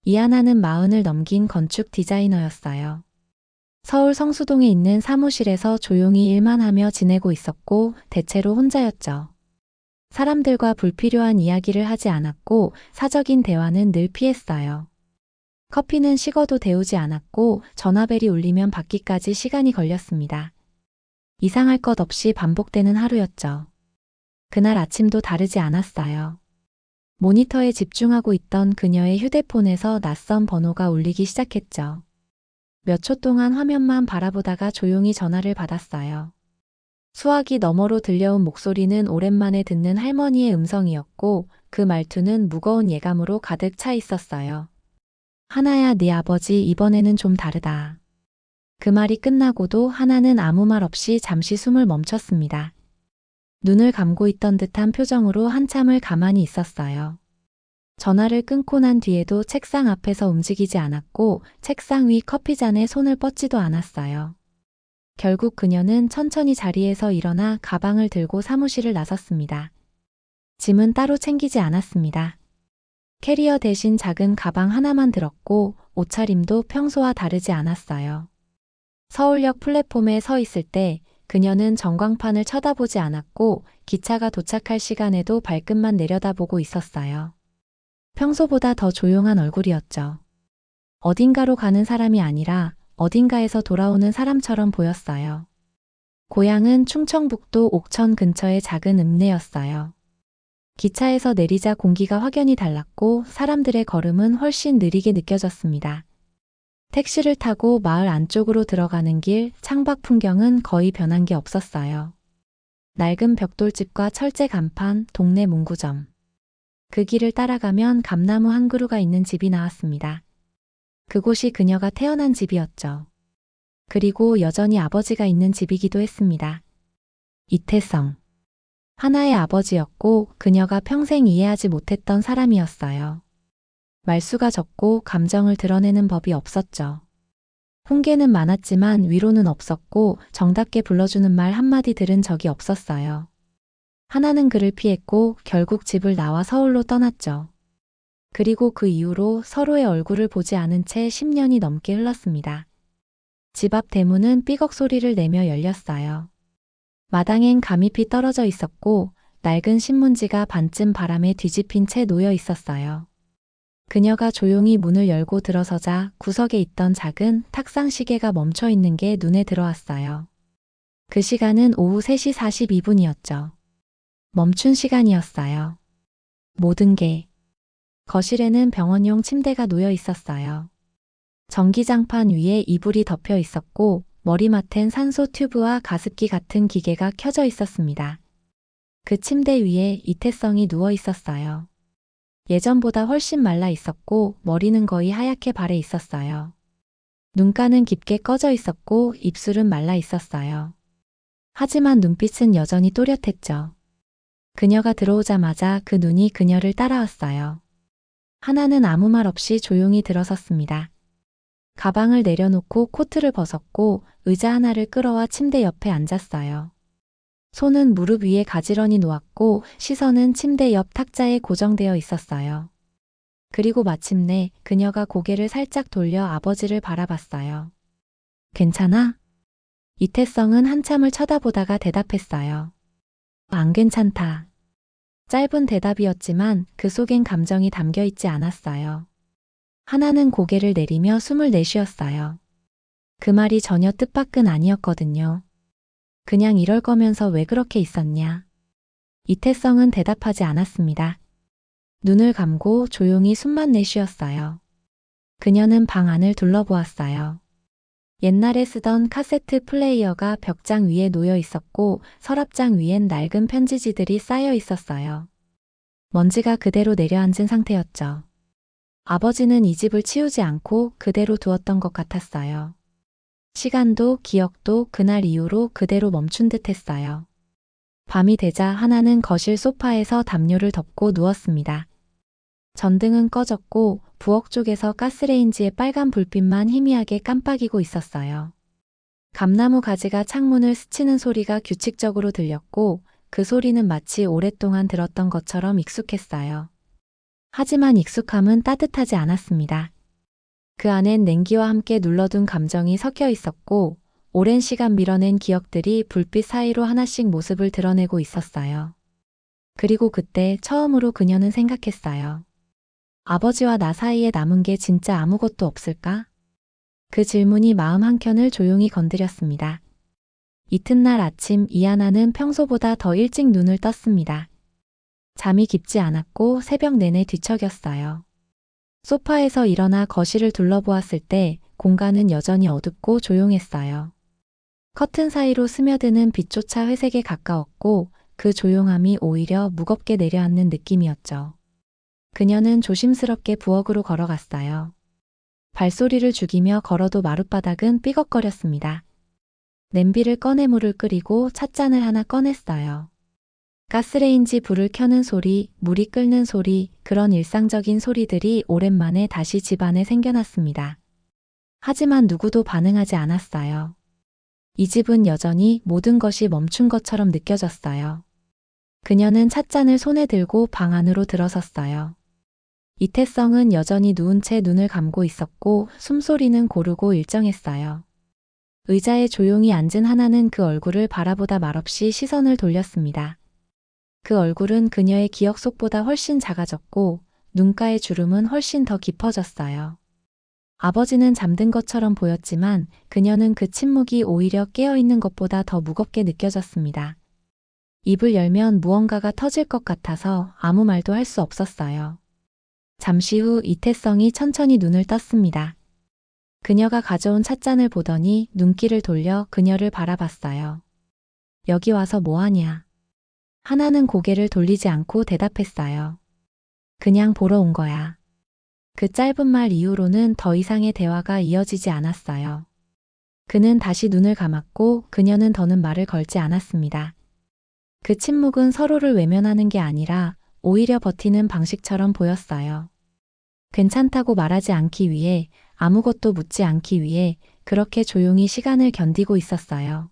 이하나는 40을 넘긴 건축 디자이너였어요. 서울 성수동에 있는 사무실에서 조용히 일만 하며 지내고 있었고 대체로 혼자였죠. 사람들과 불필요한 이야기를 하지 않았고 사적인 대화는 늘 피했어요. 커피는 식어도 데우지 않았고 전화벨이 울리면 받기까지 시간이 걸렸습니다. 이상할 것 없이 반복되는 하루였죠. 그날 아침도 다르지 않았어요. 모니터에 집중하고 있던 그녀의 휴대폰에서 낯선 번호가 울리기 시작했죠. 몇 초 동안 화면만 바라보다가 조용히 전화를 받았어요. 수화기 너머로 들려온 목소리는 오랜만에 듣는 할머니의 음성이었고 그 말투는 무거운 예감으로 가득 차 있었어요. 하나야, 네 아버지 이번에는 좀 다르다. 그 말이 끝나고도 하나는 아무 말 없이 잠시 숨을 멈췄습니다. 눈을 감고 있던 듯한 표정으로 한참을 가만히 있었어요. 전화를 끊고 난 뒤에도 책상 앞에서 움직이지 않았고 책상 위 커피잔에 손을 뻗지도 않았어요. 결국 그녀는 천천히 자리에서 일어나 가방을 들고 사무실을 나섰습니다. 짐은 따로 챙기지 않았습니다. 캐리어 대신 작은 가방 하나만 들었고 옷차림도 평소와 다르지 않았어요. 서울역 플랫폼에 서 있을 때 그녀는 전광판을 쳐다보지 않았고 기차가 도착할 시간에도 발끝만 내려다보고 있었어요. 평소보다 더 조용한 얼굴이었죠. 어딘가로 가는 사람이 아니라 어딘가에서 돌아오는 사람처럼 보였어요. 고향은 충청북도 옥천 근처의 작은 읍내였어요. 기차에서 내리자 공기가 확연히 달랐고 사람들의 걸음은 훨씬 느리게 느껴졌습니다. 택시를 타고 마을 안쪽으로 들어가는 길, 창밖 풍경은 거의 변한 게 없었어요. 낡은 벽돌집과 철제 간판, 동네 문구점. 그 길을 따라가면 감나무 한 그루가 있는 집이 나왔습니다. 그곳이 그녀가 태어난 집이었죠. 그리고 여전히 아버지가 있는 집이기도 했습니다. 이태성. 하나의 아버지였고 그녀가 평생 이해하지 못했던 사람이었어요. 말수가 적고 감정을 드러내는 법이 없었죠. 훈계는 많았지만 위로는 없었고 정답게 불러주는 말 한마디 들은 적이 없었어요. 하나는 그를 피했고 결국 집을 나와 서울로 떠났죠. 그리고 그 이후로 서로의 얼굴을 보지 않은 채 10년이 넘게 흘렀습니다. 집 앞 대문은 삐걱 소리를 내며 열렸어요. 마당엔 감잎이 떨어져 있었고 낡은 신문지가 반쯤 바람에 뒤집힌 채 놓여 있었어요. 그녀가 조용히 문을 열고 들어서자 구석에 있던 작은 탁상 시계가 멈춰 있는 게 눈에 들어왔어요. 그 시간은 오후 3시 42분이었죠. 멈춘 시간이었어요. 모든 게. 거실에는 병원용 침대가 놓여 있었어요. 전기장판 위에 이불이 덮여 있었고 머리맡엔 산소 튜브와 가습기 같은 기계가 켜져 있었습니다. 그 침대 위에 이태성이 누워 있었어요. 예전보다 훨씬 말라 있었고 머리는 거의 하얗게 발해 있었어요. 눈가는 깊게 꺼져 있었고 입술은 말라 있었어요. 하지만 눈빛은 여전히 또렷했죠. 그녀가 들어오자마자 그 눈이 그녀를 따라왔어요. 하나는 아무 말 없이 조용히 들어섰습니다. 가방을 내려놓고 코트를 벗었고 의자 하나를 끌어와 침대 옆에 앉았어요. 손은 무릎 위에 가지런히 놓았고 시선은 침대 옆 탁자에 고정되어 있었어요. 그리고 마침내 그녀가 고개를 살짝 돌려 아버지를 바라봤어요. 괜찮아? 이태성은 한참을 쳐다보다가 대답했어요. 안 괜찮다. 짧은 대답이었지만 그 속엔 감정이 담겨 있지 않았어요. 하나는 고개를 내리며 숨을 내쉬었어요. 그 말이 전혀 뜻밖은 아니었거든요. 그냥 이럴 거면서 왜 그렇게 있었냐? 이태성은 대답하지 않았습니다. 눈을 감고 조용히 숨만 내쉬었어요. 그녀는 방 안을 둘러보았어요. 옛날에 쓰던 카세트 플레이어가 벽장 위에 놓여 있었고 서랍장 위엔 낡은 편지지들이 쌓여 있었어요. 먼지가 그대로 내려앉은 상태였죠. 아버지는 이 집을 치우지 않고 그대로 두었던 것 같았어요. 시간도 기억도 그날 이후로 그대로 멈춘 듯 했어요. 밤이 되자 하나는 거실 소파에서 담요를 덮고 누웠습니다. 전등은 꺼졌고 부엌 쪽에서 가스레인지의 빨간 불빛만 희미하게 깜빡이고 있었어요. 감나무 가지가 창문을 스치는 소리가 규칙적으로 들렸고 그 소리는 마치 오랫동안 들었던 것처럼 익숙했어요. 하지만 익숙함은 따뜻하지 않았습니다. 그 안엔 냉기와 함께 눌러둔 감정이 섞여 있었고, 오랜 시간 밀어낸 기억들이 불빛 사이로 하나씩 모습을 드러내고 있었어요. 그리고 그때 처음으로 그녀는 생각했어요. 아버지와 나 사이에 남은 게 진짜 아무것도 없을까? 그 질문이 마음 한켠을 조용히 건드렸습니다. 이튿날 아침 이하나는 평소보다 더 일찍 눈을 떴습니다. 잠이 깊지 않았고 새벽 내내 뒤척였어요. 소파에서 일어나 거실을 둘러보았을 때 공간은 여전히 어둡고 조용했어요. 커튼 사이로 스며드는 빛조차 회색에 가까웠고 그 조용함이 오히려 무겁게 내려앉는 느낌이었죠. 그녀는 조심스럽게 부엌으로 걸어갔어요. 발소리를 죽이며 걸어도 마룻바닥은 삐걱거렸습니다. 냄비를 꺼내 물을 끓이고 찻잔을 하나 꺼냈어요. 가스레인지 불을 켜는 소리, 물이 끓는 소리, 그런 일상적인 소리들이 오랜만에 다시 집안에 생겨났습니다. 하지만 누구도 반응하지 않았어요. 이 집은 여전히 모든 것이 멈춘 것처럼 느껴졌어요. 그녀는 찻잔을 손에 들고 방 안으로 들어섰어요. 이태성은 여전히 누운 채 눈을 감고 있었고 숨소리는 고르고 일정했어요. 의자에 조용히 앉은 하나는 그 얼굴을 바라보다 말없이 시선을 돌렸습니다. 그 얼굴은 그녀의 기억 속보다 훨씬 작아졌고 눈가의 주름은 훨씬 더 깊어졌어요. 아버지는 잠든 것처럼 보였지만 그녀는 그 침묵이 오히려 깨어있는 것보다 더 무겁게 느껴졌습니다. 입을 열면 무언가가 터질 것 같아서 아무 말도 할 수 없었어요. 잠시 후 이태성이 천천히 눈을 떴습니다. 그녀가 가져온 찻잔을 보더니 눈길을 돌려 그녀를 바라봤어요. 여기 와서 뭐하냐? 하나는 고개를 돌리지 않고 대답했어요. 그냥 보러 온 거야. 그 짧은 말 이후로는 더 이상의 대화가 이어지지 않았어요. 그는 다시 눈을 감았고 그녀는 더는 말을 걸지 않았습니다. 그 침묵은 서로를 외면하는 게 아니라 오히려 버티는 방식처럼 보였어요. 괜찮다고 말하지 않기 위해, 아무것도 묻지 않기 위해 그렇게 조용히 시간을 견디고 있었어요.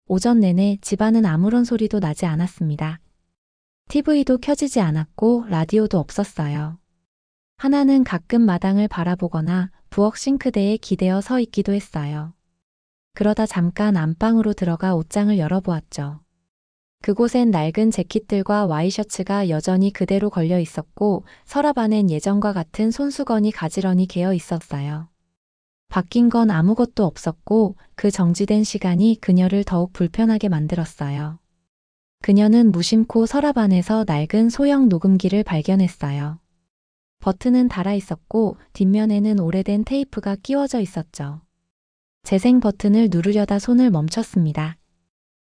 오전 내내 집안은 아무런 소리도 나지 않았습니다. TV도 켜지지 않았고 라디오도 없었어요. 하나는 가끔 마당을 바라보거나 부엌 싱크대에 기대어 서 있기도 했어요. 그러다 잠깐 안방으로 들어가 옷장을 열어보았죠. 그곳엔 낡은 재킷들과 와이셔츠가 여전히 그대로 걸려 있었고 서랍 안엔 예전과 같은 손수건이 가지런히 개어 있었어요. 바뀐 건 아무것도 없었고 그 정지된 시간이 그녀를 더욱 불편하게 만들었어요. 그녀는 무심코 서랍 안에서 낡은 소형 녹음기를 발견했어요. 버튼은 달아 있었고 뒷면에는 오래된 테이프가 끼워져 있었죠. 재생 버튼을 누르려다 손을 멈췄습니다.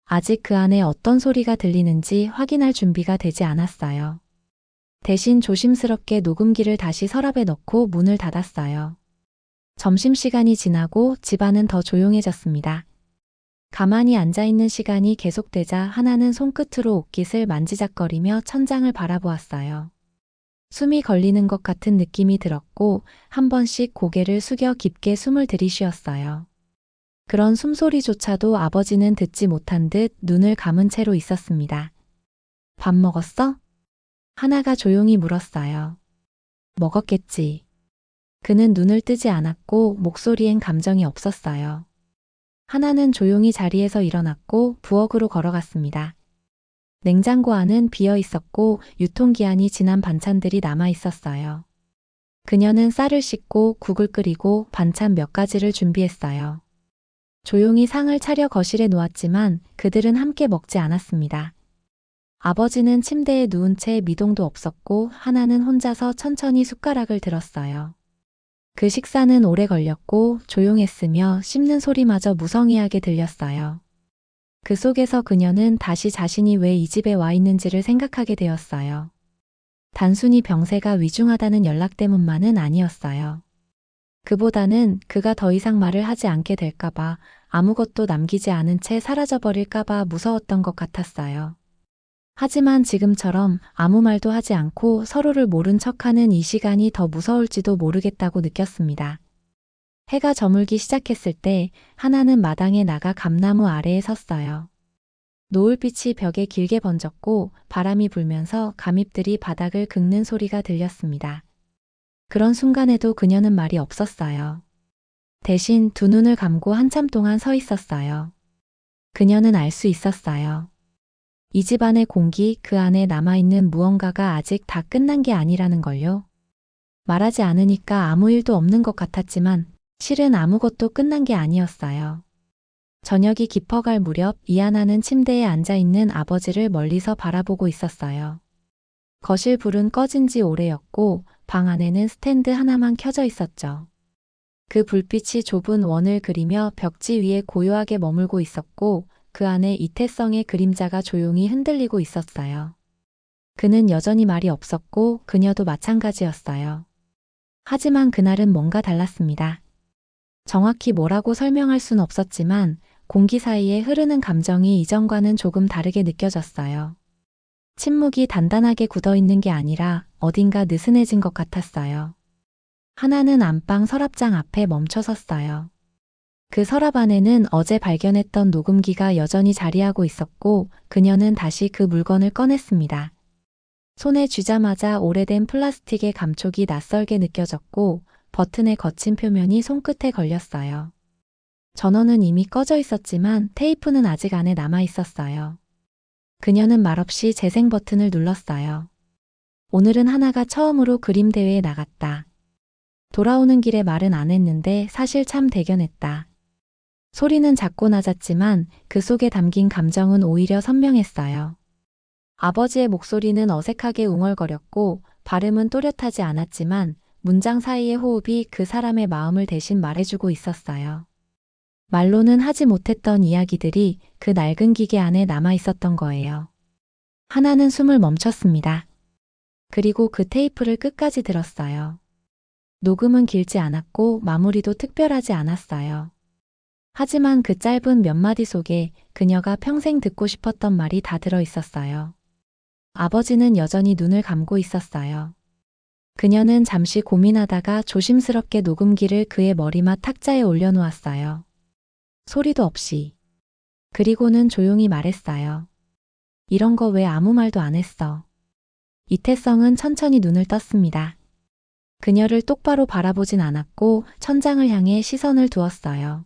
아직 그 안에 어떤 소리가 들리는지 확인할 준비가 되지 않았어요. 대신 조심스럽게 녹음기를 다시 서랍에 넣고 문을 닫았어요. 점심시간이 지나고 집안은 더 조용해졌습니다. 가만히 앉아있는 시간이 계속되자 하나는 손끝으로 옷깃을 만지작거리며 천장을 바라보았어요. 숨이 걸리는 것 같은 느낌이 들었고 한 번씩 고개를 숙여 깊게 숨을 들이쉬었어요. 그런 숨소리조차도 아버지는 듣지 못한 듯 눈을 감은 채로 있었습니다. 밥 먹었어? 하나가 조용히 물었어요. 먹었겠지. 그는 눈을 뜨지 않았고 목소리엔 감정이 없었어요. 하나는 조용히 자리에서 일어났고 부엌으로 걸어갔습니다. 냉장고 안은 비어 있었고 유통기한이 지난 반찬들이 남아 있었어요. 그녀는 쌀을 씻고 국을 끓이고 반찬 몇 가지를 준비했어요. 조용히 상을 차려 거실에 놓았지만 그들은 함께 먹지 않았습니다. 아버지는 침대에 누운 채 미동도 없었고 하나는 혼자서 천천히 숟가락을 들었어요. 그 식사는 오래 걸렸고 조용했으며 씹는 소리마저 무성의하게 들렸어요. 그 속에서 그녀는 다시 자신이 왜 이 집에 와 있는지를 생각하게 되었어요. 단순히 병세가 위중하다는 연락 때문만은 아니었어요. 그보다는 그가 더 이상 말을 하지 않게 될까봐, 아무것도 남기지 않은 채 사라져버릴까봐 무서웠던 것 같았어요. 하지만 지금처럼 아무 말도 하지 않고 서로를 모른 척하는 이 시간이 더 무서울지도 모르겠다고 느꼈습니다. 해가 저물기 시작했을 때 하나는 마당에 나가 감나무 아래에 섰어요. 노을빛이 벽에 길게 번졌고 바람이 불면서 감잎들이 바닥을 긁는 소리가 들렸습니다. 그런 순간에도 그녀는 말이 없었어요. 대신 두 눈을 감고 한참 동안 서 있었어요. 그녀는 알 수 있었어요. 이 집 안의 공기, 그 안에 남아있는 무언가가 아직 다 끝난 게 아니라는 걸요. 말하지 않으니까 아무 일도 없는 것 같았지만 실은 아무것도 끝난 게 아니었어요. 저녁이 깊어갈 무렵 이하나는 침대에 앉아있는 아버지를 멀리서 바라보고 있었어요. 거실 불은 꺼진 지 오래였고 방 안에는 스탠드 하나만 켜져 있었죠. 그 불빛이 좁은 원을 그리며 벽지 위에 고요하게 머물고 있었고 그 안에 이태성의 그림자가 조용히 흔들리고 있었어요. 그는 여전히 말이 없었고 그녀도 마찬가지였어요. 하지만 그날은 뭔가 달랐습니다. 정확히 뭐라고 설명할 순 없었지만 공기 사이에 흐르는 감정이 이전과는 조금 다르게 느껴졌어요. 침묵이 단단하게 굳어있는 게 아니라 어딘가 느슨해진 것 같았어요. 하나는 안방 서랍장 앞에 멈춰 섰어요. 그 서랍 안에는 어제 발견했던 녹음기가 여전히 자리하고 있었고 그녀는 다시 그 물건을 꺼냈습니다. 손에 쥐자마자 오래된 플라스틱의 감촉이 낯설게 느껴졌고 버튼의 거친 표면이 손끝에 걸렸어요. 전원은 이미 꺼져 있었지만 테이프는 아직 안에 남아 있었어요. 그녀는 말없이 재생 버튼을 눌렀어요. 오늘은 하나가 처음으로 그림 대회에 나갔다. 돌아오는 길에 말은 안 했는데 사실 참 대견했다. 소리는 작고 낮았지만 그 속에 담긴 감정은 오히려 선명했어요. 아버지의 목소리는 어색하게 웅얼거렸고 발음은 또렷하지 않았지만 문장 사이의 호흡이 그 사람의 마음을 대신 말해주고 있었어요. 말로는 하지 못했던 이야기들이 그 낡은 기계 안에 남아 있었던 거예요. 하나는 숨을 멈췄습니다. 그리고 그 테이프를 끝까지 들었어요. 녹음은 길지 않았고 마무리도 특별하지 않았어요. 하지만 그 짧은 몇 마디 속에 그녀가 평생 듣고 싶었던 말이 다 들어 있었어요. 아버지는 여전히 눈을 감고 있었어요. 그녀는 잠시 고민하다가 조심스럽게 녹음기를 그의 머리맡 탁자에 올려놓았어요. 소리도 없이. 그리고는 조용히 말했어요. 이런 거 왜 아무 말도 안 했어? 이태성은 천천히 눈을 떴습니다. 그녀를 똑바로 바라보진 않았고 천장을 향해 시선을 두었어요.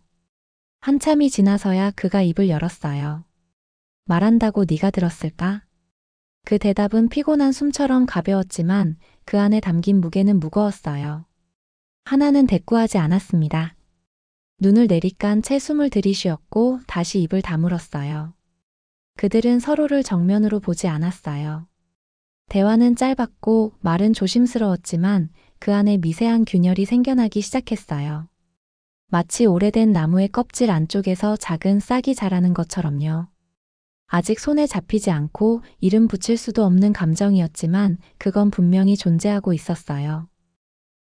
한참이 지나서야 그가 입을 열었어요. 말한다고 네가 들었을까? 그 대답은 피곤한 숨처럼 가벼웠지만 그 안에 담긴 무게는 무거웠어요. 하나는 대꾸하지 않았습니다. 눈을 내리깐 채 숨을 들이쉬었고 다시 입을 다물었어요. 그들은 서로를 정면으로 보지 않았어요. 대화는 짧았고 말은 조심스러웠지만 그 안에 미세한 균열이 생겨나기 시작했어요. 마치 오래된 나무의 껍질 안쪽에서 작은 싹이 자라는 것처럼요. 아직 손에 잡히지 않고 이름 붙일 수도 없는 감정이었지만 그건 분명히 존재하고 있었어요.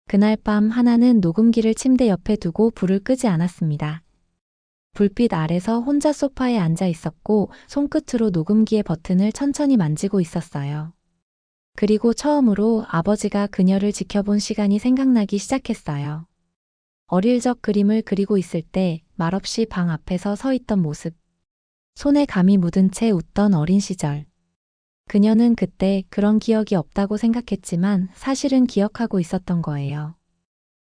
그날 밤 하나는 녹음기를 침대 옆에 두고 불을 끄지 않았습니다. 불빛 아래서 혼자 소파에 앉아 있었고 손끝으로 녹음기의 버튼을 천천히 만지고 있었어요. 그리고 처음으로 아버지가 그녀를 지켜본 시간이 생각나기 시작했어요. 어릴 적 그림을 그리고 있을 때 말없이 방 앞에서 서 있던 모습. 손에 감이 묻은 채 웃던 어린 시절. 그녀는 그때 그런 기억이 없다고 생각했지만 사실은 기억하고 있었던 거예요.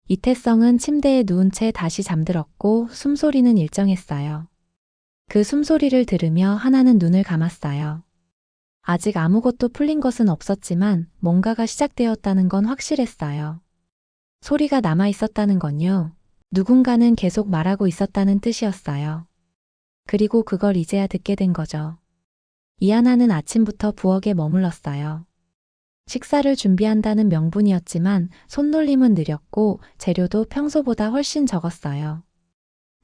이태성은 침대에 누운 채 다시 잠들었고 숨소리는 일정했어요. 그 숨소리를 들으며 하나는 눈을 감았어요. 아직 아무것도 풀린 것은 없었지만 뭔가가 시작되었다는 건 확실했어요. 소리가 남아 있었다는 건요. 누군가는 계속 말하고 있었다는 뜻이었어요. 그리고 그걸 이제야 듣게 된 거죠. 이하나는 아침부터 부엌에 머물렀어요. 식사를 준비한다는 명분이었지만 손놀림은 느렸고 재료도 평소보다 훨씬 적었어요.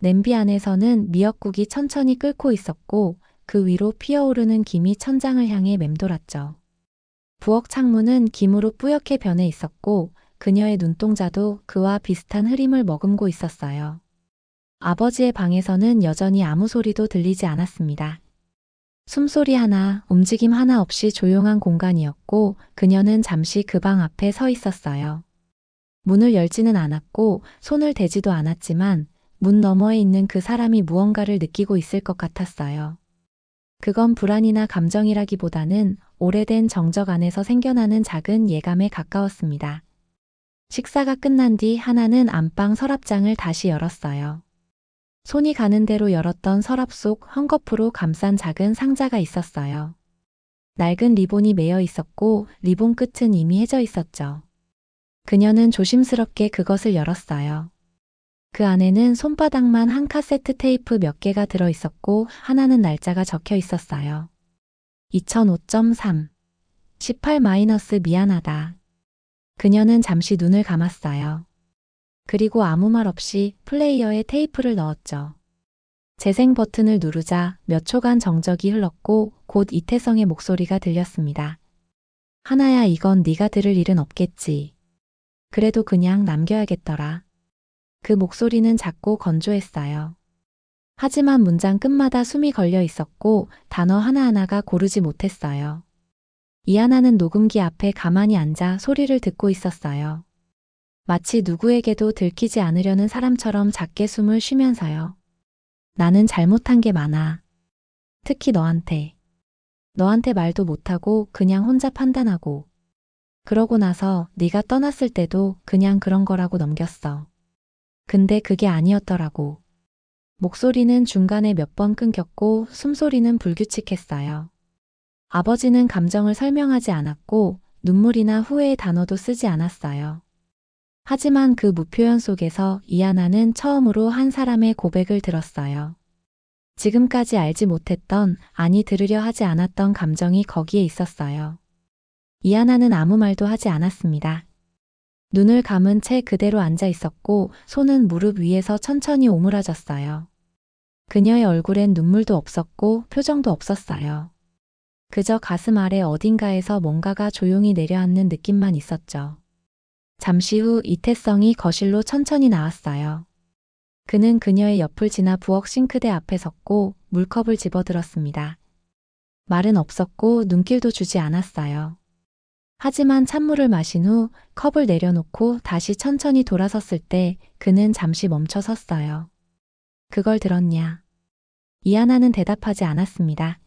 냄비 안에서는 미역국이 천천히 끓고 있었고 그 위로 피어오르는 김이 천장을 향해 맴돌았죠. 부엌 창문은 김으로 뿌옇게 변해 있었고 그녀의 눈동자도 그와 비슷한 흐림을 머금고 있었어요. 아버지의 방에서는 여전히 아무 소리도 들리지 않았습니다. 숨소리 하나, 움직임 하나 없이 조용한 공간이었고 그녀는 잠시 그 방 앞에 서 있었어요. 문을 열지는 않았고 손을 대지도 않았지만 문 너머에 있는 그 사람이 무언가를 느끼고 있을 것 같았어요. 그건 불안이나 감정이라기보다는 오래된 정적 안에서 생겨나는 작은 예감에 가까웠습니다. 식사가 끝난 뒤 하나는 안방 서랍장을 다시 열었어요. 손이 가는 대로 열었던 서랍 속 헝겊으로 감싼 작은 상자가 있었어요. 낡은 리본이 매여 있었고 리본 끝은 이미 해져 있었죠. 그녀는 조심스럽게 그것을 열었어요. 그 안에는 손바닥만 한 카세트 테이프 몇 개가 들어 있었고 하나는 날짜가 적혀 있었어요. 2005.3 18- 미안하다. 그녀는 잠시 눈을 감았어요. 그리고 아무 말 없이 플레이어에 테이프를 넣었죠. 재생 버튼을 누르자 몇 초간 정적이 흘렀고 곧 이태성의 목소리가 들렸습니다. 하나야, 이건 네가 들을 일은 없겠지. 그래도 그냥 남겨야겠더라. 그 목소리는 작고 건조했어요. 하지만 문장 끝마다 숨이 걸려 있었고 단어 하나하나가 고르지 못했어요. 이하나는 녹음기 앞에 가만히 앉아 소리를 듣고 있었어요. 마치 누구에게도 들키지 않으려는 사람처럼 작게 숨을 쉬면서요. 나는 잘못한 게 많아. 특히 너한테. 너한테 말도 못하고 그냥 혼자 판단하고. 그러고 나서 네가 떠났을 때도 그냥 그런 거라고 넘겼어. 근데 그게 아니었더라고. 목소리는 중간에 몇 번 끊겼고 숨소리는 불규칙했어요. 아버지는 감정을 설명하지 않았고 눈물이나 후회의 단어도 쓰지 않았어요. 하지만 그 무표현 속에서 이하나는 처음으로 한 사람의 고백을 들었어요. 지금까지 알지 못했던, 아니 들으려 하지 않았던 감정이 거기에 있었어요. 이하나는 아무 말도 하지 않았습니다. 눈을 감은 채 그대로 앉아 있었고 손은 무릎 위에서 천천히 오므라졌어요. 그녀의 얼굴엔 눈물도 없었고 표정도 없었어요. 그저 가슴 아래 어딘가에서 뭔가가 조용히 내려앉는 느낌만 있었죠. 잠시 후 이태성이 거실로 천천히 나왔어요. 그는 그녀의 옆을 지나 부엌 싱크대 앞에 섰고 물컵을 집어들었습니다. 말은 없었고 눈길도 주지 않았어요. 하지만 찬물을 마신 후 컵을 내려놓고 다시 천천히 돌아섰을 때 그는 잠시 멈춰 섰어요. 그걸 들었냐? 이하나는 대답하지 않았습니다.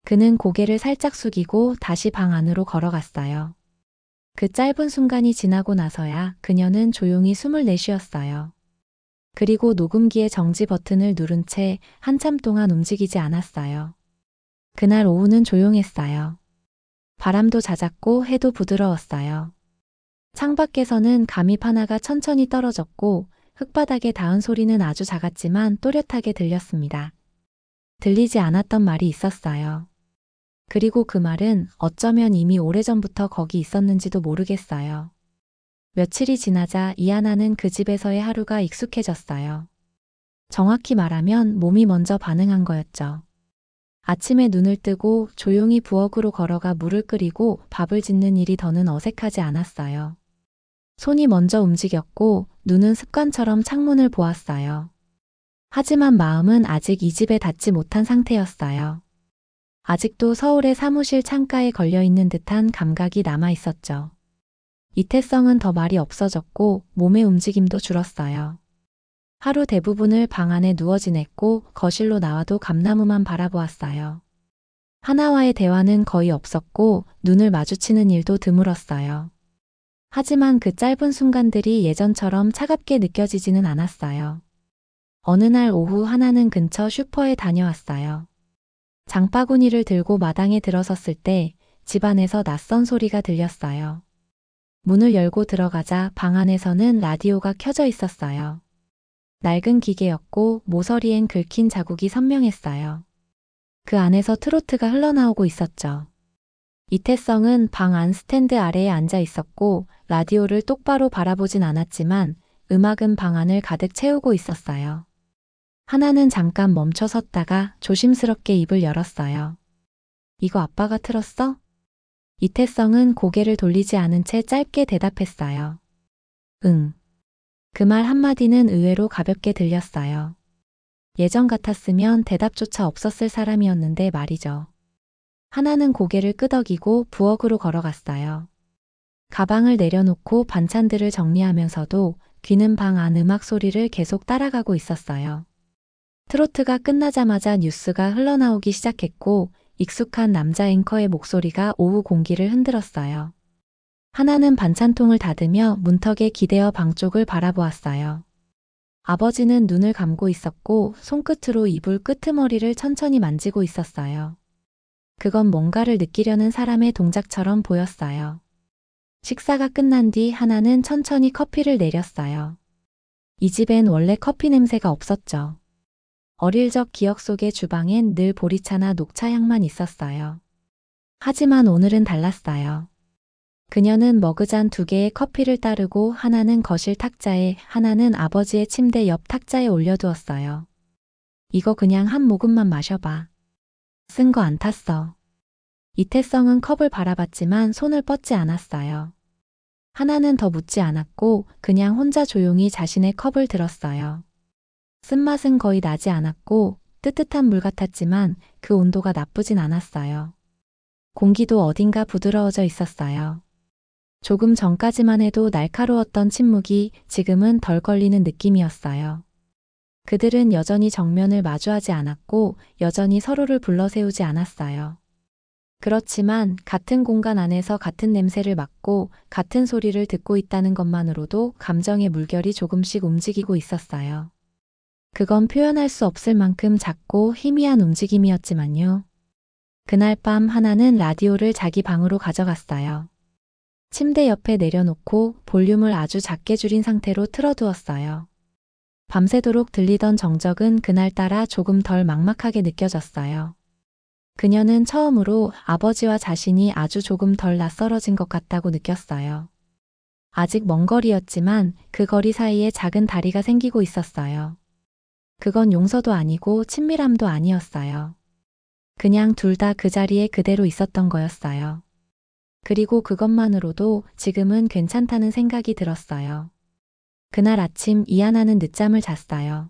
그는 고개를 살짝 숙이고 다시 방 안으로 걸어갔어요. 그 짧은 순간이 지나고 나서야 그녀는 조용히 숨을 내쉬었어요. 그리고 녹음기의 정지 버튼을 누른 채 한참 동안 움직이지 않았어요. 그날 오후는 조용했어요. 바람도 잦았고 해도 부드러웠어요. 창밖에서는 감잎 하나가 천천히 떨어졌고 흙바닥에 닿은 소리는 아주 작았지만 또렷하게 들렸습니다. 들리지 않았던 말이 있었어요. 그리고 그 말은 어쩌면 이미 오래전부터 거기 있었는지도 모르겠어요. 며칠이 지나자 이하나는 그 집에서의 하루가 익숙해졌어요. 정확히 말하면 몸이 먼저 반응한 거였죠. 아침에 눈을 뜨고 조용히 부엌으로 걸어가 물을 끓이고 밥을 짓는 일이 더는 어색하지 않았어요. 손이 먼저 움직였고 눈은 습관처럼 창문을 보았어요. 하지만 마음은 아직 이 집에 닿지 못한 상태였어요. 아직도 서울의 사무실 창가에 걸려있는 듯한 감각이 남아 있었죠. 이태성은 더 말이 없어졌고 몸의 움직임도 줄었어요. 하루 대부분을 방 안에 누워 지냈고 거실로 나와도 감나무만 바라보았어요. 하나와의 대화는 거의 없었고 눈을 마주치는 일도 드물었어요. 하지만 그 짧은 순간들이 예전처럼 차갑게 느껴지지는 않았어요. 어느 날 오후 하나는 근처 슈퍼에 다녀왔어요. 장바구니를 들고 마당에 들어섰을 때 집안에서 낯선 소리가 들렸어요. 문을 열고 들어가자 방 안에서는 라디오가 켜져 있었어요. 낡은 기계였고 모서리엔 긁힌 자국이 선명했어요. 그 안에서 트로트가 흘러나오고 있었죠. 이태성은 방 안 스탠드 아래에 앉아 있었고 라디오를 똑바로 바라보진 않았지만 음악은 방 안을 가득 채우고 있었어요. 하나는 잠깐 멈춰 섰다가 조심스럽게 입을 열었어요. 이거 아빠가 틀었어? 이태성은 고개를 돌리지 않은 채 짧게 대답했어요. 응. 그 말 한마디는 의외로 가볍게 들렸어요. 예전 같았으면 대답조차 없었을 사람이었는데 말이죠. 하나는 고개를 끄덕이고 부엌으로 걸어갔어요. 가방을 내려놓고 반찬들을 정리하면서도 귀는 방 안 음악 소리를 계속 따라가고 있었어요. 트로트가 끝나자마자 뉴스가 흘러나오기 시작했고 익숙한 남자 앵커의 목소리가 오후 공기를 흔들었어요. 하나는 반찬통을 닫으며 문턱에 기대어 방 쪽을 바라보았어요. 아버지는 눈을 감고 있었고 손끝으로 이불 끄트머리를 천천히 만지고 있었어요. 그건 뭔가를 느끼려는 사람의 동작처럼 보였어요. 식사가 끝난 뒤 하나는 천천히 커피를 내렸어요. 이 집엔 원래 커피 냄새가 없었죠. 어릴 적 기억 속의 주방엔 늘 보리차나 녹차 향만 있었어요. 하지만 오늘은 달랐어요. 그녀는 머그잔 2개의 커피를 따르고 하나는 거실 탁자에, 하나는 아버지의 침대 옆 탁자에 올려두었어요. 이거 그냥 한 모금만 마셔봐. 쓴 거 안 탔어. 이태성은 컵을 바라봤지만 손을 뻗지 않았어요. 하나는 더 묻지 않았고 그냥 혼자 조용히 자신의 컵을 들었어요. 쓴맛은 거의 나지 않았고 뜨뜻한 물 같았지만 그 온도가 나쁘진 않았어요. 공기도 어딘가 부드러워져 있었어요. 조금 전까지만 해도 날카로웠던 침묵이 지금은 덜 걸리는 느낌이었어요. 그들은 여전히 정면을 마주하지 않았고 여전히 서로를 불러세우지 않았어요. 그렇지만 같은 공간 안에서 같은 냄새를 맡고 같은 소리를 듣고 있다는 것만으로도 감정의 물결이 조금씩 움직이고 있었어요. 그건 표현할 수 없을 만큼 작고 희미한 움직임이었지만요. 그날 밤 하나는 라디오를 자기 방으로 가져갔어요. 침대 옆에 내려놓고 볼륨을 아주 작게 줄인 상태로 틀어두었어요. 밤새도록 들리던 정적은 그날따라 조금 덜 막막하게 느껴졌어요. 그녀는 처음으로 아버지와 자신이 아주 조금 덜 낯설어진 것 같다고 느꼈어요. 아직 먼 거리였지만 그 거리 사이에 작은 다리가 생기고 있었어요. 그건 용서도 아니고 친밀함도 아니었어요. 그냥 둘 다 그 자리에 그대로 있었던 거였어요. 그리고 그것만으로도 지금은 괜찮다는 생각이 들었어요. 그날 아침 이하나는 늦잠을 잤어요.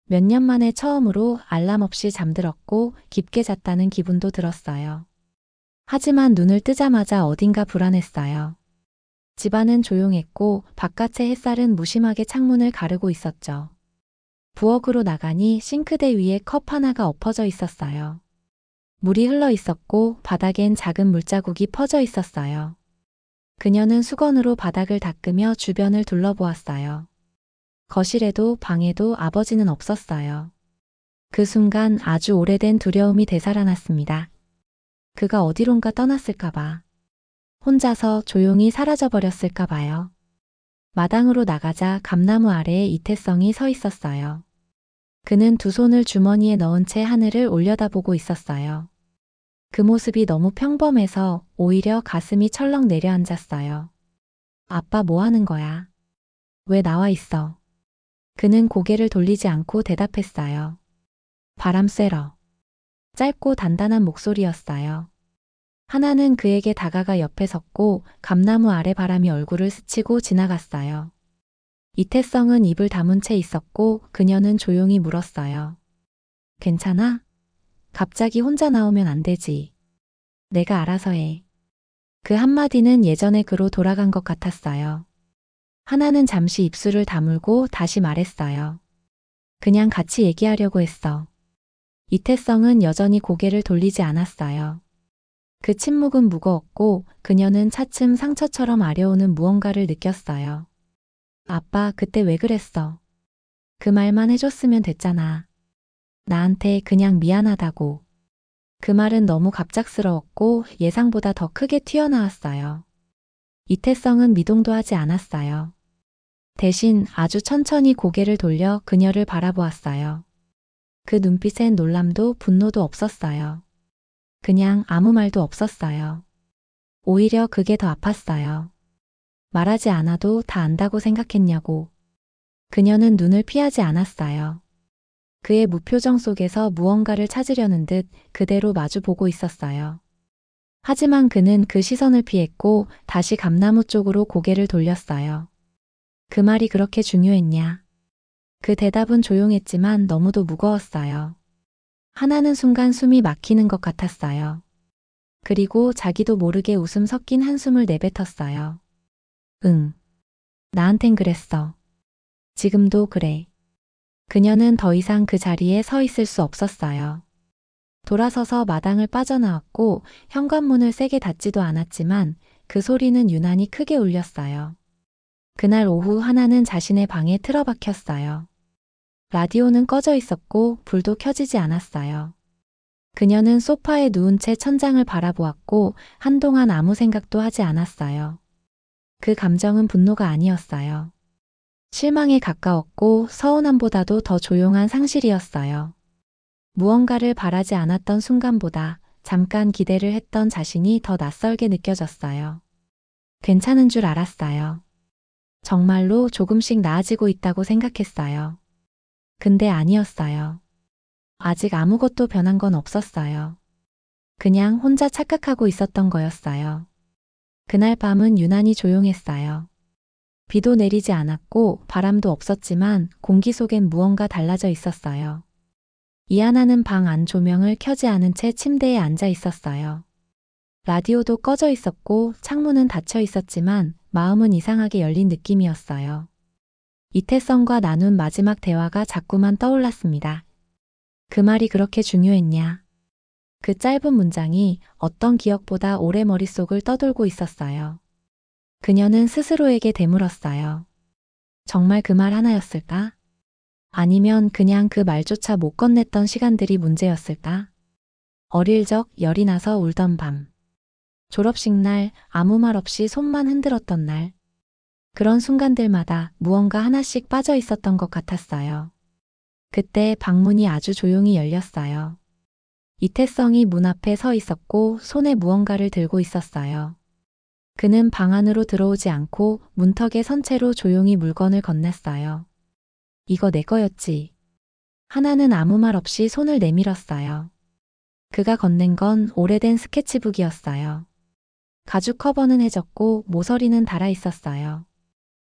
몇 년 만에 처음으로 알람 없이 잠들었고 깊게 잤다는 기분도 들었어요. 하지만 눈을 뜨자마자 어딘가 불안했어요. 집안은 조용했고 바깥의 햇살은 무심하게 창문을 가르고 있었죠. 부엌으로 나가니 싱크대 위에 컵 하나가 엎어져 있었어요. 물이 흘러 있었고 바닥엔 작은 물자국이 퍼져 있었어요. 그녀는 수건으로 바닥을 닦으며 주변을 둘러보았어요. 거실에도 방에도 아버지는 없었어요. 그 순간 아주 오래된 두려움이 되살아났습니다. 그가 어디론가 떠났을까봐. 혼자서 조용히 사라져버렸을까 봐요. 마당으로 나가자 감나무 아래에 이태성이 서 있었어요. 그는 두 손을 주머니에 넣은 채 하늘을 올려다보고 있었어요. 그 모습이 너무 평범해서 오히려 가슴이 철렁 내려앉았어요. 아빠 뭐 하는 거야? 왜 나와 있어? 그는 고개를 돌리지 않고 대답했어요. 바람 쐬러. 짧고 단단한 목소리였어요. 하나는 그에게 다가가 옆에 섰고 감나무 아래 바람이 얼굴을 스치고 지나갔어요. 이태성은 입을 다문 채 있었고 그녀는 조용히 물었어요. 괜찮아? 갑자기 혼자 나오면 안 되지. 내가 알아서 해. 그 한마디는 예전의 그로 돌아간 것 같았어요. 하나는 잠시 입술을 다물고 다시 말했어요. 그냥 같이 얘기하려고 했어. 이태성은 여전히 고개를 돌리지 않았어요. 그 침묵은 무거웠고 그녀는 차츰 상처처럼 아려오는 무언가를 느꼈어요. 아빠, 그때 왜 그랬어? 그 말만 해줬으면 됐잖아. 나한테 그냥 미안하다고. 그 말은 너무 갑작스러웠고 예상보다 더 크게 튀어나왔어요. 이태성은 미동도 하지 않았어요. 대신 아주 천천히 고개를 돌려 그녀를 바라보았어요. 그 눈빛엔 놀람도 분노도 없었어요. 그냥 아무 말도 없었어요. 오히려 그게 더 아팠어요. 말하지 않아도 다 안다고 생각했냐고. 그녀는 눈을 피하지 않았어요. 그의 무표정 속에서 무언가를 찾으려는 듯 그대로 마주보고 있었어요. 하지만 그는 그 시선을 피했고 다시 감나무 쪽으로 고개를 돌렸어요. 그 말이 그렇게 중요했냐? 그 대답은 조용했지만 너무도 무거웠어요. 하나는 순간 숨이 막히는 것 같았어요. 그리고 자기도 모르게 웃음 섞인 한숨을 내뱉었어요. 응. 나한텐 그랬어. 지금도 그래. 그녀는 더 이상 그 자리에 서 있을 수 없었어요. 돌아서서 마당을 빠져나왔고 현관문을 세게 닫지도 않았지만 그 소리는 유난히 크게 울렸어요. 그날 오후 하나는 자신의 방에 틀어박혔어요. 라디오는 꺼져 있었고 불도 켜지지 않았어요. 그녀는 소파에 누운 채 천장을 바라보았고 한동안 아무 생각도 하지 않았어요. 그 감정은 분노가 아니었어요. 실망에 가까웠고 서운함보다도 더 조용한 상실이었어요. 무언가를 바라지 않았던 순간보다 잠깐 기대를 했던 자신이 더 낯설게 느껴졌어요. 괜찮은 줄 알았어요. 정말로 조금씩 나아지고 있다고 생각했어요. 근데 아니었어요. 아직 아무것도 변한 건 없었어요. 그냥 혼자 착각하고 있었던 거였어요. 그날 밤은 유난히 조용했어요. 비도 내리지 않았고 바람도 없었지만 공기 속엔 무언가 달라져 있었어요. 이하나는 방 안 조명을 켜지 않은 채 침대에 앉아 있었어요. 라디오도 꺼져 있었고 창문은 닫혀 있었지만 마음은 이상하게 열린 느낌이었어요. 이태성과 나눈 마지막 대화가 자꾸만 떠올랐습니다. 그 말이 그렇게 중요했냐? 그 짧은 문장이 어떤 기억보다 오래 머릿속을 떠돌고 있었어요. 그녀는 스스로에게 되물었어요. 정말 그 말 하나였을까? 아니면 그냥 그 말조차 못 건넸던 시간들이 문제였을까? 어릴 적 열이 나서 울던 밤. 졸업식 날 아무 말 없이 손만 흔들었던 날. 그런 순간들마다 무언가 하나씩 빠져 있었던 것 같았어요. 그때 방문이 아주 조용히 열렸어요. 이태성이 문 앞에 서 있었고 손에 무언가를 들고 있었어요. 그는 방 안으로 들어오지 않고 문턱에 선 채로 조용히 물건을 건넸어요. 이거 내 거였지. 하나는 아무 말 없이 손을 내밀었어요. 그가 건넨 건 오래된 스케치북이었어요. 가죽 커버는 해졌고 모서리는 닳아 있었어요.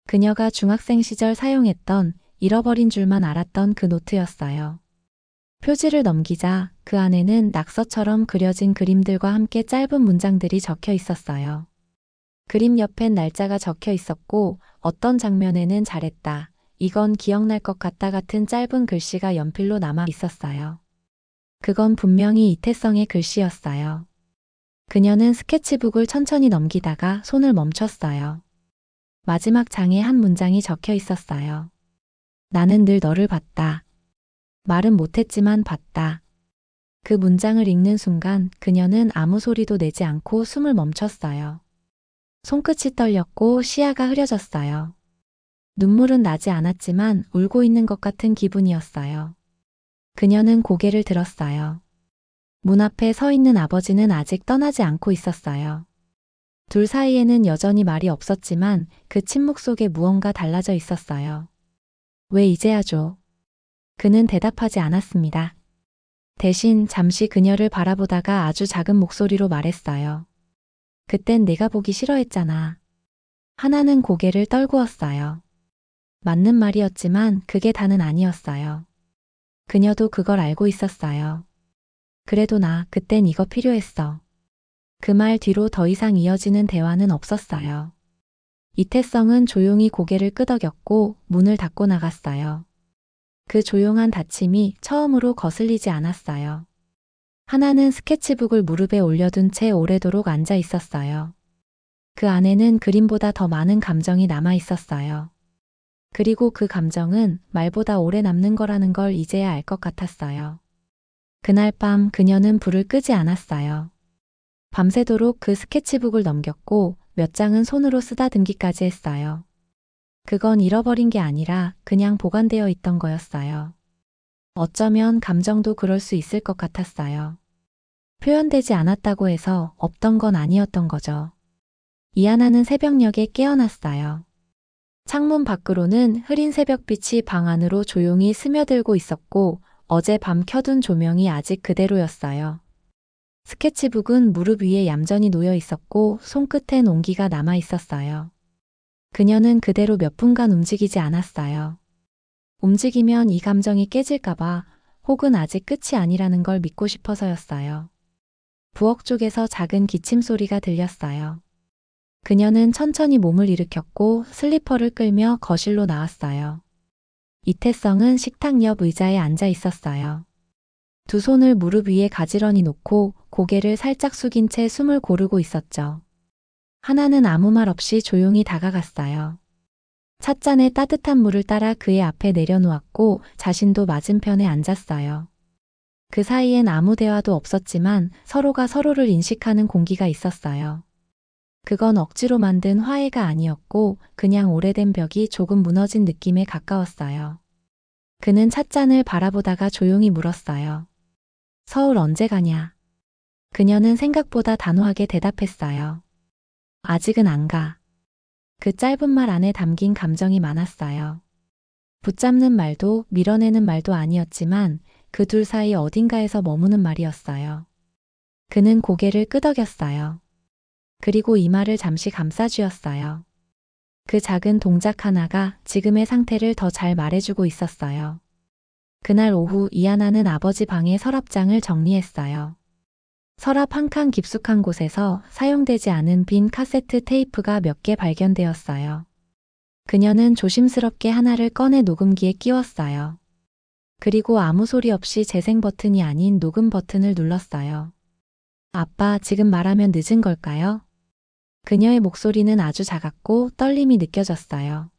그녀가 중학생 시절 사용했던 잃어버린 줄만 알았던 그 노트였어요. 표지를 넘기자 그 안에는 낙서처럼 그려진 그림들과 함께 짧은 문장들이 적혀 있었어요. 그림 옆엔 날짜가 적혀 있었고 어떤 장면에는 잘했다. 이건 기억날 것 같다 같은 짧은 글씨가 연필로 남아 있었어요. 그건 분명히 이태성의 글씨였어요. 그녀는 스케치북을 천천히 넘기다가 손을 멈췄어요. 마지막 장에 한 문장이 적혀 있었어요. 나는 늘 너를 봤다. 말은 못했지만 봤다. 그 문장을 읽는 순간 그녀는 아무 소리도 내지 않고 숨을 멈췄어요. 손끝이 떨렸고 시야가 흐려졌어요. 눈물은 나지 않았지만 울고 있는 것 같은 기분이었어요. 그녀는 고개를 들었어요. 문 앞에 서 있는 아버지는 아직 떠나지 않고 있었어요. 둘 사이에는 여전히 말이 없었지만 그 침묵 속에 무언가 달라져 있었어요. 왜 이제야 줘? 그는 대답하지 않았습니다. 대신 잠시 그녀를 바라보다가 아주 작은 목소리로 말했어요. 그땐 내가 보기 싫어했잖아. 하나는 고개를 떨구었어요. 맞는 말이었지만 그게 다는 아니었어요. 그녀도 그걸 알고 있었어요. 그래도 나 그땐 이거 필요했어. 그 말 뒤로 더 이상 이어지는 대화는 없었어요. 이태성은 조용히 고개를 끄덕였고 문을 닫고 나갔어요. 그 조용한 닫힘이 처음으로 거슬리지 않았어요. 하나는 스케치북을 무릎에 올려둔 채 오래도록 앉아 있었어요. 그 안에는 그림보다 더 많은 감정이 남아 있었어요. 그리고 그 감정은 말보다 오래 남는 거라는 걸 이제야 알 것 같았어요. 그날 밤 그녀는 불을 끄지 않았어요. 밤새도록 그 스케치북을 넘겼고 몇 장은 손으로 쓰다듬기까지 했어요. 그건 잃어버린 게 아니라 그냥 보관되어 있던 거였어요. 어쩌면 감정도 그럴 수 있을 것 같았어요. 표현되지 않았다고 해서 없던 건 아니었던 거죠. 이하나는 새벽녘에 깨어났어요. 창문 밖으로는 흐린 새벽빛이 방 안으로 조용히 스며들고 있었고 어제 밤 켜둔 조명이 아직 그대로였어요. 스케치북은 무릎 위에 얌전히 놓여 있었고 손끝엔 온기가 남아 있었어요. 그녀는 그대로 몇 분간 움직이지 않았어요. 움직이면 이 감정이 깨질까봐 혹은 아직 끝이 아니라는 걸 믿고 싶어서였어요. 부엌 쪽에서 작은 기침 소리가 들렸어요. 그녀는 천천히 몸을 일으켰고 슬리퍼를 끌며 거실로 나왔어요. 이태성은 식탁 옆 의자에 앉아 있었어요. 두 손을 무릎 위에 가지런히 놓고 고개를 살짝 숙인 채 숨을 고르고 있었죠. 하나는 아무 말 없이 조용히 다가갔어요. 찻잔에 따뜻한 물을 따라 그의 앞에 내려놓았고 자신도 맞은편에 앉았어요. 그 사이엔 아무 대화도 없었지만 서로가 서로를 인식하는 공기가 있었어요. 그건 억지로 만든 화해가 아니었고 그냥 오래된 벽이 조금 무너진 느낌에 가까웠어요. 그는 찻잔을 바라보다가 조용히 물었어요. 서울 언제 가냐? 그녀는 생각보다 단호하게 대답했어요. 아직은 안 가. 그 짧은 말 안에 담긴 감정이 많았어요. 붙잡는 말도 밀어내는 말도 아니었지만 그 둘 사이 어딘가에서 머무는 말이었어요. 그는 고개를 끄덕였어요. 그리고 이마를 잠시 감싸쥐었어요. 그 작은 동작 하나가 지금의 상태를 더 잘 말해주고 있었어요. 그날 오후 이하나는 아버지 방의 서랍장을 정리했어요. 서랍 한 칸 깊숙한 곳에서 사용되지 않은 빈 카세트 테이프가 몇 개 발견되었어요. 그녀는 조심스럽게 하나를 꺼내 녹음기에 끼웠어요. 그리고 아무 소리 없이 재생 버튼이 아닌 녹음 버튼을 눌렀어요. 아빠, 지금 말하면 늦은 걸까요? 그녀의 목소리는 아주 작았고 떨림이 느껴졌어요.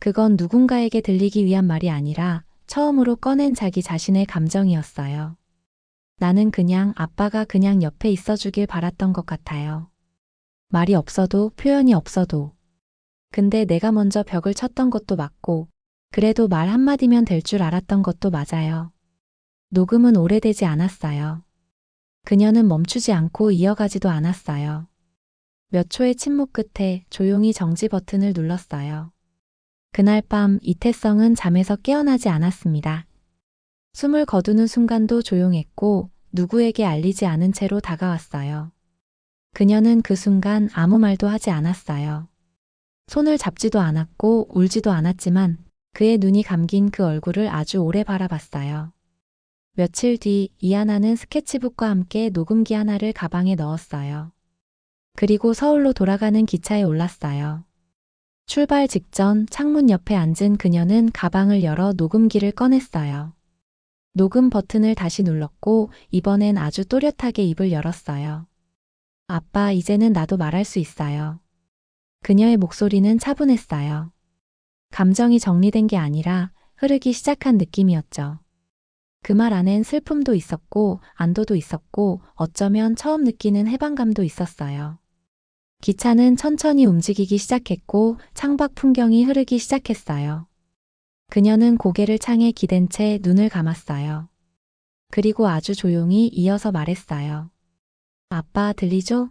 그건 누군가에게 들리기 위한 말이 아니라 처음으로 꺼낸 자기 자신의 감정이었어요. 나는 그냥 아빠가 그냥 옆에 있어주길 바랐던 것 같아요. 말이 없어도 표현이 없어도. 근데 내가 먼저 벽을 쳤던 것도 맞고 그래도 말 한마디면 될 줄 알았던 것도 맞아요. 녹음은 오래되지 않았어요. 그녀는 멈추지 않고 이어가지도 않았어요. 몇 초의 침묵 끝에 조용히 정지 버튼을 눌렀어요. 그날 밤 이태성은 잠에서 깨어나지 않았습니다. 숨을 거두는 순간도 조용했고 누구에게 알리지 않은 채로 다가왔어요. 그녀는 그 순간 아무 말도 하지 않았어요. 손을 잡지도 않았고 울지도 않았지만 그의 눈이 감긴 그 얼굴을 아주 오래 바라봤어요. 며칠 뒤 이하나는 스케치북과 함께 녹음기 하나를 가방에 넣었어요. 그리고 서울로 돌아가는 기차에 올랐어요. 출발 직전 창문 옆에 앉은 그녀는 가방을 열어 녹음기를 꺼냈어요. 녹음 버튼을 다시 눌렀고 이번엔 아주 또렷하게 입을 열었어요. 아빠, 이제는 나도 말할 수 있어요. 그녀의 목소리는 차분했어요. 감정이 정리된 게 아니라 흐르기 시작한 느낌이었죠. 그 말 안엔 슬픔도 있었고 안도도 있었고 어쩌면 처음 느끼는 해방감도 있었어요. 기차는 천천히 움직이기 시작했고 창밖 풍경이 흐르기 시작했어요. 그녀는 고개를 창에 기댄 채 눈을 감았어요. 그리고 아주 조용히 이어서 말했어요. 아빠, 들리죠?